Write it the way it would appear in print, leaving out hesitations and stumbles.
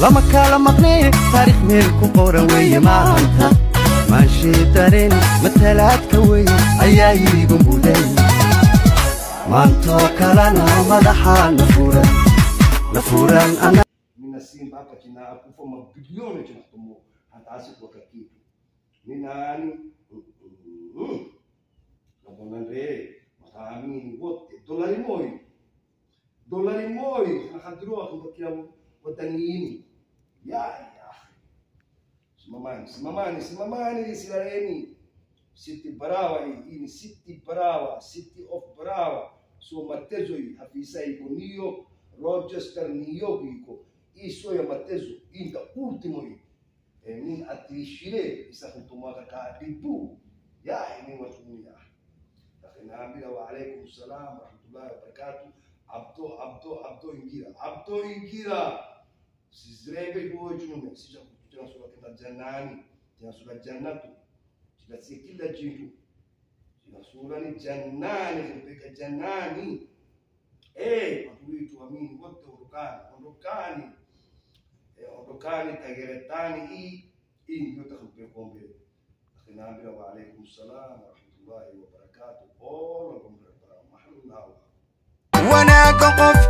لما كلام مقني تاريخ ملك قروية ما أنت ماشي دارين مثلات كوي أياي بمبولي ما أنتو كلانا مدحا نفورا أنا من السين بابا كنا أكوفا مبليون جنحتمو هتعسك وكاكيب من أني نبونا ري مطعمين وقت دولاري موي نخدروها كمبكيا وطنيين يا أخي سماماني سيلاريني سيتي براوا إني سيتي براوا سيتي أوف براوا سو ماتيزوي هفيساي كونيو روجستر نيوبيكو إيسو يا ماتيزو إنتا أولتيموي من أتريشيري إساكنتوما كابيبو يا إني وتمويا لكن أمبيلا وعليكم السلام ورحمة الله وبركاته عبدو إنجيرا سيزريبي هو جنوب سيجا كتير سورة كنا جناني تنا سورة جناتو سيجا سيكيلا جيتو سيجا سورة جناني سيجا جناني matuitu amini wote ondokani tageretani hii ndio takupekombe akinaambia wa alaykum salam wa rahmatullahi wa barakatuh all of them mahalla وانا كقف